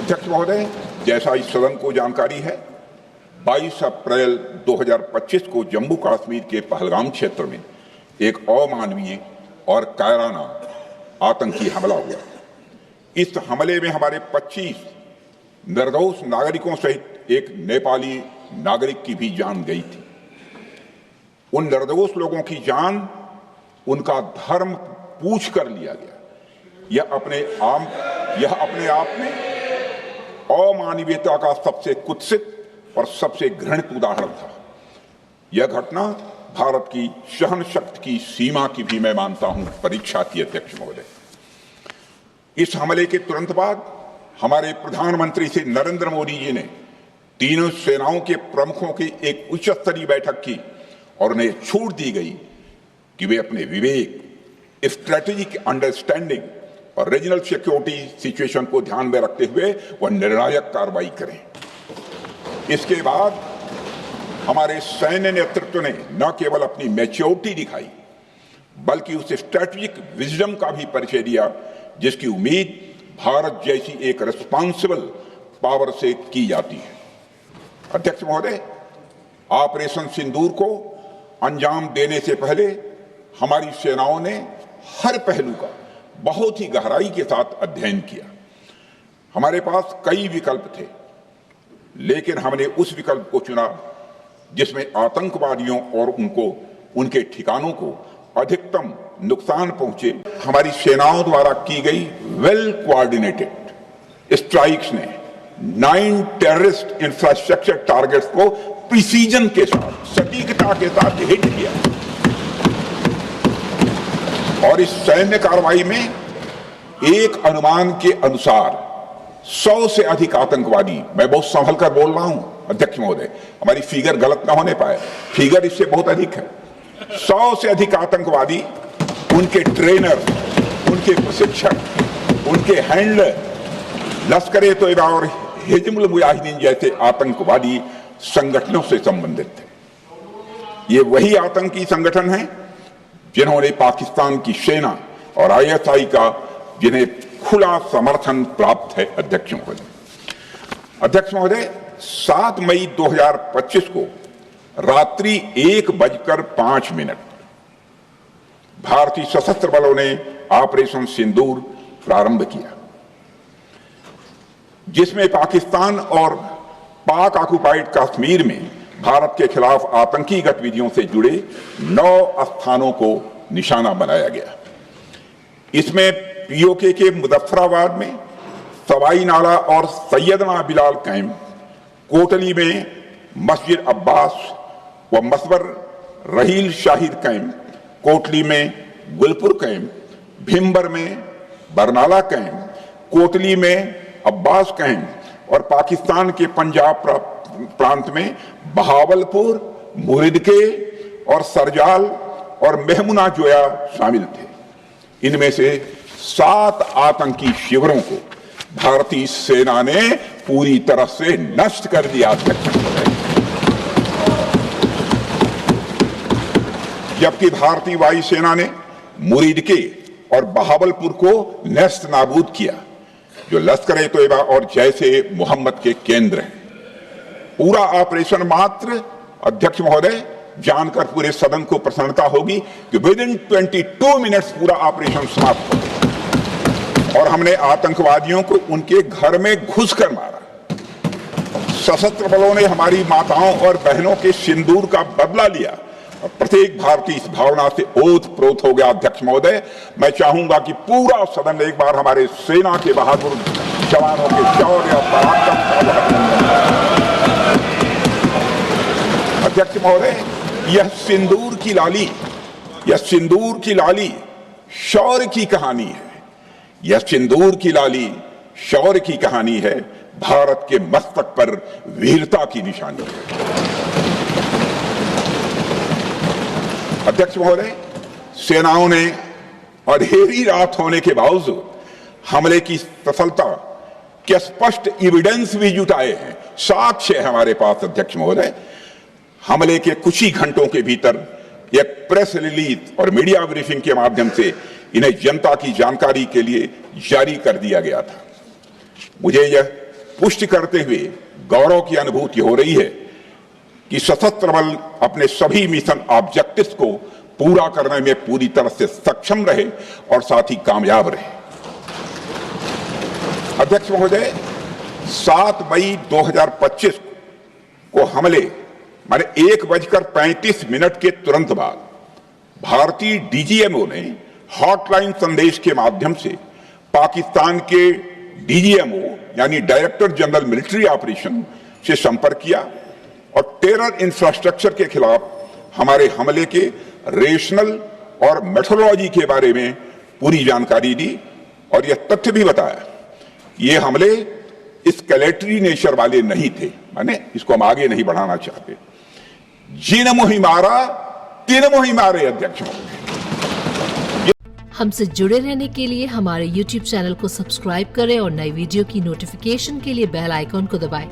अध्यक्ष महोदय, जैसा इस सदन को जानकारी है, 22 अप्रैल 2025 को जम्मू कश्मीर के पहलगाम क्षेत्र में एक अमानवीय और कायराना आतंकी हमला हुआ। इस हमले में हमारे 25 निर्दोष नागरिकों सहित एक नेपाली नागरिक की भी जान गई थी। उन निर्दोष लोगों की जान उनका धर्म पूछ कर लिया गया। यह अपने आप में अमानवीयता का सबसे कुत्सित और सबसे घृणित उदाहरण था। यह घटना भारत की सहन शक्ति की सीमा की भी मैं मानता हूं परीक्षा थी। अध्यक्ष महोदय, इस हमले के तुरंत बाद हमारे प्रधानमंत्री श्री नरेंद्र मोदी जी ने तीनों सेनाओं के प्रमुखों की एक उच्च स्तरीय बैठक की और उन्हें छूट दी गई कि वे अपने विवेक, स्ट्रेटेजिक अंडरस्टैंडिंग और रीजनल सिक्योरिटी सिचुएशन को ध्यान में रखते हुए वह निर्णायक कार्रवाई करें। इसके बाद हमारे सैन्य नेतृत्व ने न केवल अपनी मैच्योरिटी दिखाई बल्कि उस स्ट्रेटेजिक विजडम का भी परिचय दिया जिसकी उम्मीद भारत जैसी एक रिस्पॉन्सिबल पावर से की जाती है। अध्यक्ष महोदय, ऑपरेशन सिंदूर को अंजाम देने से पहले हमारी सेनाओं ने हर पहलू का बहुत ही गहराई के साथ अध्ययन किया। हमारे पास कई विकल्प थे, लेकिन हमने उस विकल्प को चुना जिसमें आतंकवादियों और उनके ठिकानों को अधिकतम नुकसान पहुंचे। हमारी सेनाओं द्वारा की गई वेल कोऑर्डिनेटेड स्ट्राइक्स ने 9 टेररिस्ट इंफ्रास्ट्रक्चर टारगेट्स को प्रिसीजन के साथ, सटीकता के साथ हिट किया और इस सैन्य कार्रवाई में एक अनुमान के अनुसार 100 से अधिक आतंकवादी, मैं बहुत संभल कर बोल रहा हूं अध्यक्ष महोदय, हमारी फिगर गलत ना होने पाए, फिगर इससे बहुत अधिक है। 100 से अधिक आतंकवादी, उनके ट्रेनर, उनके प्रशिक्षक, उनके हैंडलर लश्कर-ए तोयबा और हिजबुल मुजाहिदीन जैसे आतंकवादी संगठनों से संबंधित थे। ये वही आतंकी संगठन हैं जिन्होंने पाकिस्तान की सेना और ISI का जिन्हें खुला समर्थन प्राप्त है। अध्यक्ष महोदय, 7 मई 2025 को रात्रि 1:05 भारतीय सशस्त्र बलों ने ऑपरेशन सिंदूर प्रारंभ किया, जिसमें पाकिस्तान और पाक ऑक्युपाइड कश्मीर में भारत के खिलाफ आतंकी गतिविधियों से जुड़े 9 स्थानों को निशाना बनाया गया। इसमें POK के मुजफ्फराबाद में सवाई नाला और सैयदना बिलाल कैंप, कोटली में मस्जिद अब्बास व मसबर रहील शाहिद कैंप, कोटली में गुलपुर कैंप, भिम्बर में बरनाला कैंप, कोटली में अब्बास कैंप और पाकिस्तान के पंजाब प्रांत में बहावलपुर, मुरिदके और सरजाल और मेहमुना जोया शामिल थे। इनमें से 7 आतंकी शिविरों को भारतीय सेना ने पूरी तरह से नष्ट कर दिया। जबकि भारतीय वायुसेना ने मुरिदके और बहावलपुर को नेस्त नाबूद किया, जो लश्कर-ए तोयबा और जैशे मोहम्मद के केंद्र हैं। पूरा ऑपरेशन मात्र, अध्यक्ष महोदय, जानकर पूरे सदन को प्रसन्नता होगी कि विदिन 22 मिनट्स पूरा ऑपरेशन समाप्त हो गया और हमने आतंकवादियों को उनके घर में घुसकर मारा। सशस्त्र बलों ने हमारी माताओं और बहनों के सिंदूर का बदला लिया और प्रत्येक भारतीय इस भावना से ओत-प्रोत हो गया। अध्यक्ष महोदय, मैं चाहूंगा कि पूरा सदन एक बार हमारे सेना के बहादुर जवानों के शौर्य और पराक्रम का। अध्यक्ष महोदय, यह सिंदूर की लाली शौर्य की कहानी है। यह सिंदूर की लाली शौर्य की कहानी है, भारत के मस्तक पर वीरता की निशानी है। अध्यक्ष महोदय, सेनाओं ने अंधेरी रात होने के बावजूद हमले की सफलता के स्पष्ट एविडेंस भी जुटाए हैं, साक्ष्य है हमारे पास। अध्यक्ष महोदय, हमले के कुछ ही घंटों के भीतर एक प्रेस रिलीज और मीडिया ब्रीफिंग के माध्यम से इन्हें जनता की जानकारी के लिए जारी कर दिया गया था। मुझे यह पुष्टि करते हुए गौरव की अनुभूति हो रही है कि सशस्त्र बल अपने सभी मिशन ऑब्जेक्टिव्स को पूरा करने में पूरी तरह से सक्षम रहे और साथ ही कामयाब रहे। अध्यक्ष महोदय, 7 मई 2025 को हमले माने 1:35 के तुरंत बाद भारतीय डीजीएमओ ने हॉटलाइन संदेश के माध्यम से पाकिस्तान के डीजीएमओ यानी डायरेक्टर जनरल मिलिट्री ऑपरेशन से संपर्क किया और टेरर इंफ्रास्ट्रक्चर के खिलाफ हमारे हमले के रेशनल और मेथोडोलॉजी के बारे में पूरी जानकारी दी और यह तथ्य भी बताया ये हमले एस्केलेटरी नेचर वाले नहीं थे, माने इसको हम आगे नहीं बढ़ाना चाहते। जिन मुहिम मारा तीन मुहिम मारे। अध्यक्ष, हमसे जुड़े रहने के लिए हमारे YouTube चैनल को सब्सक्राइब करें और नई वीडियो की नोटिफिकेशन के लिए बेल आइकॉन को दबाएं।